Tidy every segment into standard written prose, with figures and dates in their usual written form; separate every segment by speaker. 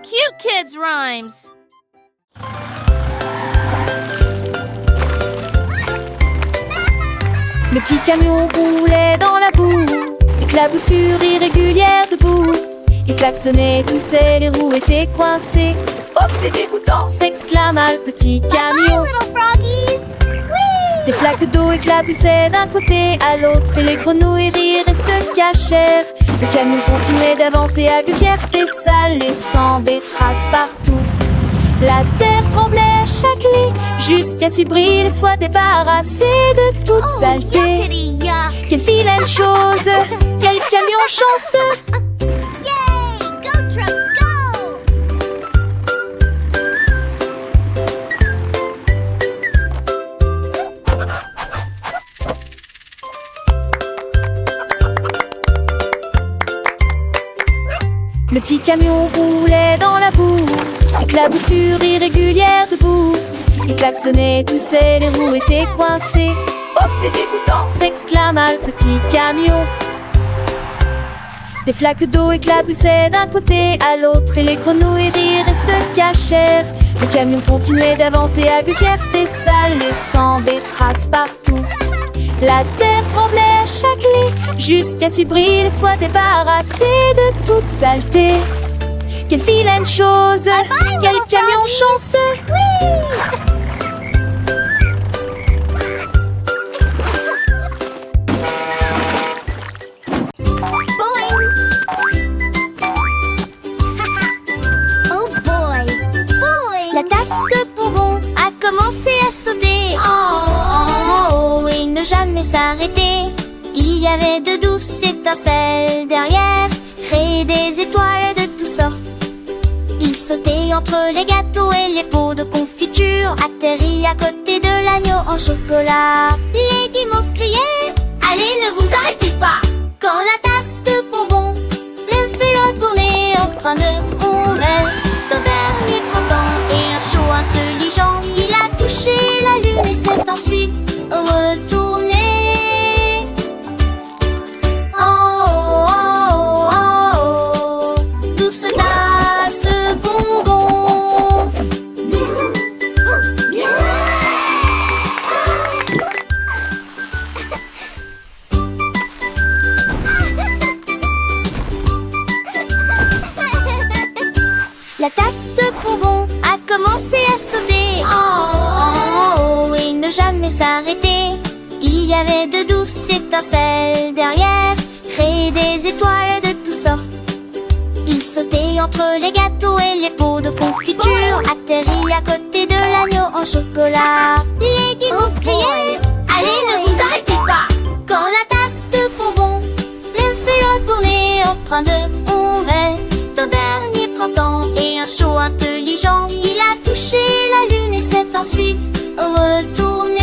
Speaker 1: cute kids' rhymes.
Speaker 2: Le petit camion roulait dans la boue, éclaboussure irrégulière debout. Il klaxonnait, toussait, les roues étaient coincées. Oh, c'est dégoûtant, s'exclama le petit camion. Des flaques d'eau éclaboussaient d'un côté à l'autre, et les grenouilles rirent et se cachèrent. Le camion continuait d'avancer à une fierté sale, laissant des traces partout. La terre tremblait à chaque lit, jusqu'à ce qu'il brille et soit débarrassé de toute saleté. Quelle vilaine chose, quel camion chanceux! Le petit camion roulait dans la boue, éclaboussure irrégulière debout. Il klaxonnait, toussait, les roues étaient coincées. Oh, c'est dégoûtant, s'exclama le petit camion. Des flaques d'eau éclaboussaient d'un côté à l'autre, et les grenouilles rirent et se cachèrent. Le camion continuait d'avancer à une fierté sale, laissant des traces partout. La terre tremblait à chaque lit, jusqu'à ce qu'il brille et soit débarrassé de toute saleté. Quelle vilaine chose, quel camion chanceux!
Speaker 3: La tasse de bonbons a commencé à sauter. Oh, et ne jamais s'arrêter. Il y avait de douces étincelles derrière, créer des étoiles de toutes sortes. Il sautait entre les gâteaux et les pots de confiture, atterrit à côté de l'agneau en chocolat. Les guimauves criaient: allez, ne vous arrêtez pas! Quand la tasse de bonbons s'est retournée en train de mourir, ton dernier printemps et un chaud intelligent, il a touché la lune et s'est ensuite retourné. Oh, oh, oh, oh, douce tasse bonbon. La tasse de bonbons a commencé à sauter. Oh, oh, oh, et ne jamais s'arrêter. Il y avait de douces étincelles derrière, créer des étoiles de toutes sortes. Il sautait entre les gâteaux et les pots de confiture, atterrit à côté de l'agneau en chocolat. Les guimauves criaient: allez, ne vous arrêtez pas! Quand la tasse de bonbons s'est retournée en train de mourir, ton dernier printemps et un chaud intelligent, il a touché la lune et s'est ensuite retourné.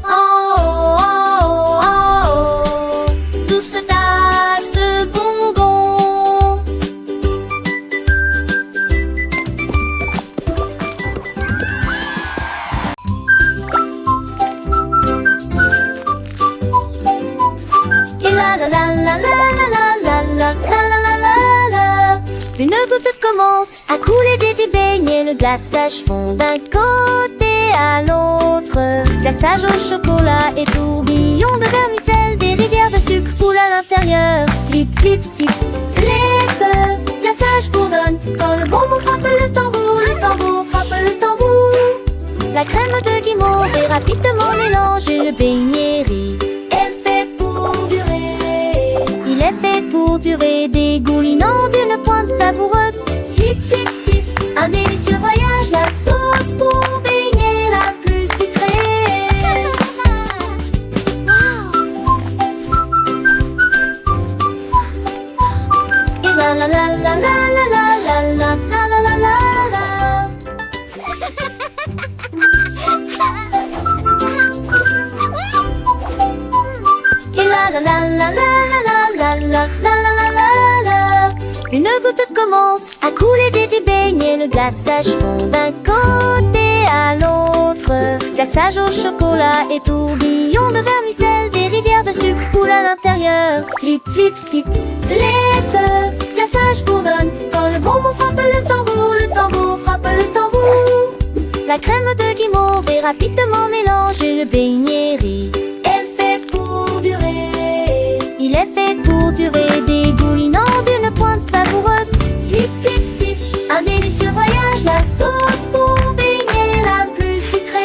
Speaker 3: Oh, oh, oh, oh, oh, douce tasse bonbon. Et la la la la la la la la la la la la. Une goutte commence à couler des beignets, le glaçage fond d'un côté à l'autre. Glaçage au chocolat et tourbillon de vermicelle, des rivières de sucre coulent à l'intérieur. Flip, flip, sip, laisse, glaçage bourdonne. Quand le bonbon frappe le tambour frappe le tambour. La crème de guimauve est rapidement mélangée, le beignet rit. Elle fait pour durer. Il est fait pour durer, dégoulinant d'une pointe savoureuse. Flip, flip, sip, un délicieux voyage, la sauce pour beignet la plus sucrée. Et la la la la la la la la la la la la la. Et la la la la la la la la la la la. Une goutte commence à couler des beignets, le glaçage fond d'un côté à l'autre. Glaçage au chocolat et tourbillon de vermicelle, des rivières de sucre coulent à l'intérieur. Flip, flip, sip, laisse, glaçage voyage bourdonne. Quand le bonbon frappe le tambour frappe le tambour. La crème de guimauve est rapidement mélangée, le beignet rit. Elle fait pour durer. Il est fait pour durer, dégoulinant d'une pointe savoureuse. Flip, flip, sip, un délicieux voyage, la sauce pour beignet la plus sucrée.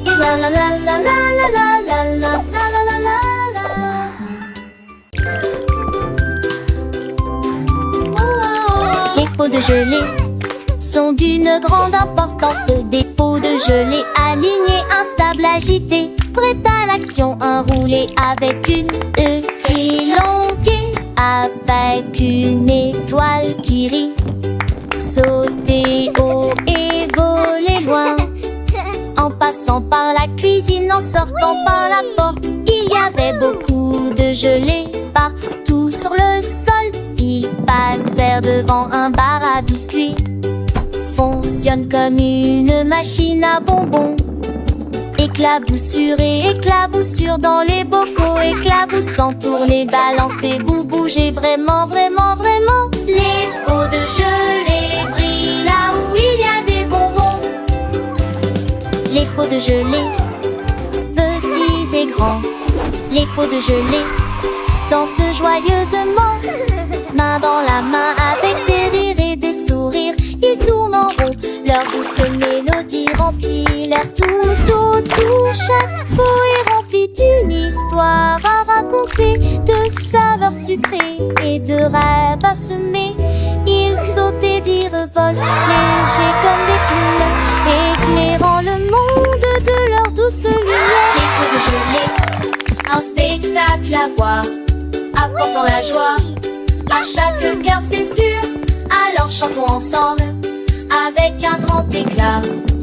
Speaker 3: Et la la la la la la la la la la la la la. Les pots de gelée sont d'une grande importance. Des pots de gelée alignés, instables, agités, prêts à l'action, enroulés avec une élonguée, avec une étoile qui rit. Sauter haut et voler loin, en passant par la cuisine, en sortant par la porte. Il y avait beaucoup de gelée partout sur le sol. Ils passèrent devant un bar à biscuits. Fonctionne comme une machine à bonbons. Éclaboussure et éclaboussure dans les bocaux. Éclaboussant, tournez, balancez, vous bougez vraiment, vraiment, vraiment. Les pots de gelée brillent là où il y a des bonbons. Les pots de gelée, petits et grands. Les pots de gelée dansent joyeusement, main dans la main avec des rires et des sourires. Ils tournent en rond, leur douce mélodie remplit l'air tout. Chaque pot est rempli d'une histoire à raconter, de saveurs sucrées et de rêves à semer. Ils sautent et virevolent, légers comme des plumes, éclairant le monde de leur douce lumière. Les pots de gelée, un spectacle à voir, apportant la joie à chaque cœur, c'est sûr. Alors chantons ensemble avec un grand éclat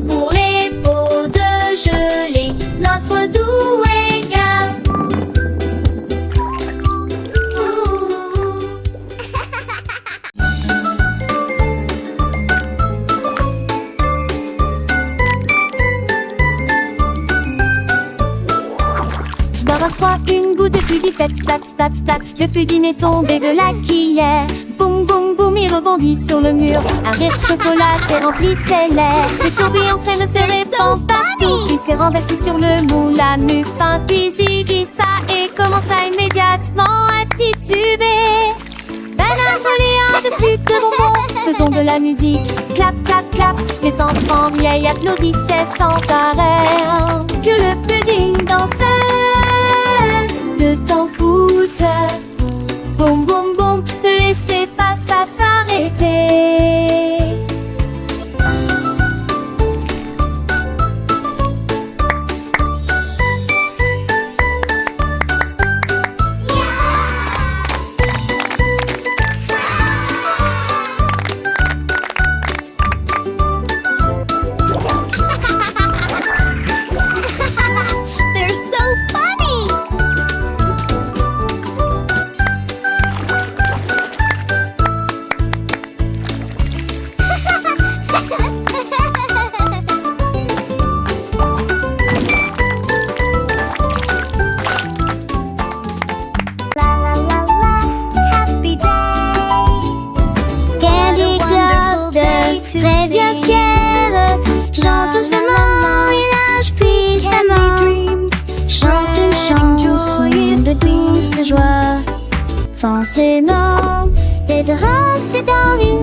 Speaker 3: pour les pots de gelée, notre doux égal. Boire à trois, une goutte de pudding, flat, splat, splat, splat. Le pudding est tombé de la cuillère. Boum, boum, boum, il rebondit sur le mur. Un rire chocolaté remplissait l'air. Le tourbillon crème se répand partout. Il s'est renversé sur le moule à muffin. Puis il glissa et commença immédiatement à tituber. Banane volée dessus de bonbons. Faisons de la musique, clap, clap, clap. Les enfants vieilles applaudissaient sans arrêt. Que le pudding dansait de tamboute. Boum, boum, boum, ne laissez pas ça s'arrêter. They're so funny! La la la la, happy day. Candy Club très bien fier. Chante doucement et lâche puissamment. Chante une chanson de douce joie. Forcément, les terrasses et d'envie.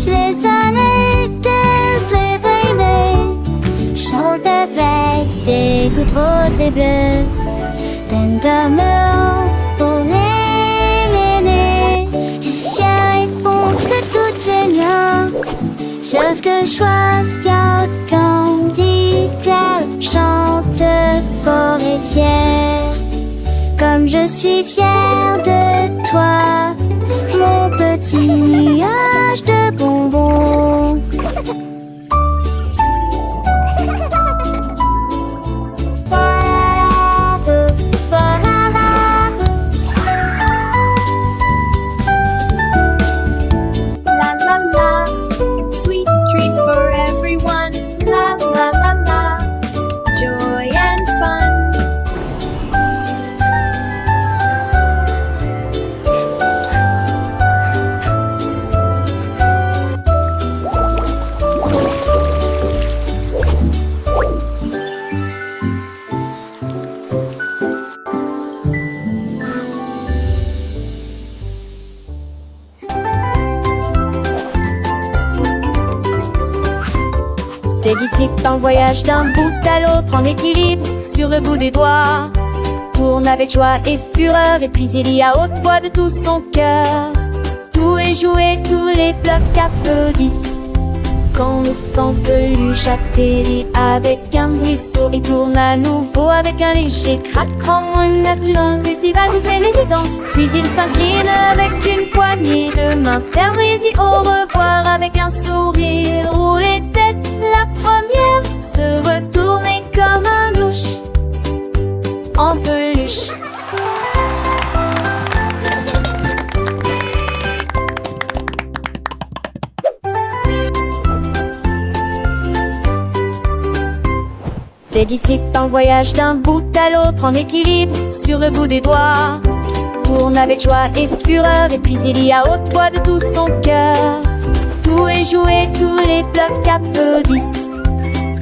Speaker 3: Les anecdotes, les brainés. Chante avec des gouttes roses et bleues. Pleine d'amour pour les ménés. Et fier et bon que tout est bien. Jusque choisis Candy Club. Chante fort et fier. Comme je suis fière de toi, mon petit nuage de bonbons.
Speaker 1: La la la, sweet treats for everyone. La la la la, joy and fun.
Speaker 2: flippe dans le voyage d'un bout à l'autre en équilibre sur le bout des doigts. Tourne avec joie et fureur, et puis il y a haute voix de tout son cœur. Tous les jouets, tous les blocs applaudissent quand l'ours en peluche atterrit avec un bruit sourd et tourne à nouveau avec un léger craquement. Une assurance estivale vous les dents. Puis il s'incline avec une poignée de main ferme et dit au revoir avec un sourire. Rouler tête, la première, se retourner comme un louche en peluche. Teddy flippe dans le voyage d'un bout à l'autre en équilibre sur le bout des doigts. Tourne avec joie et fureur, et puis il y a haute voix de tout son cœur. Tous les jouets, tous les blocs applaudissent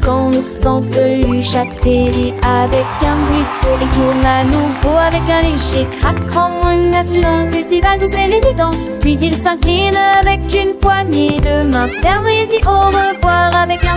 Speaker 2: quand l'ours en peluche atterrit avec un bruit sourd et tourne à nouveau avec un léger craquement. Une assurance estivale vous les dents. Puis il s'incline avec une poignée de main ferme et dit au revoir avec un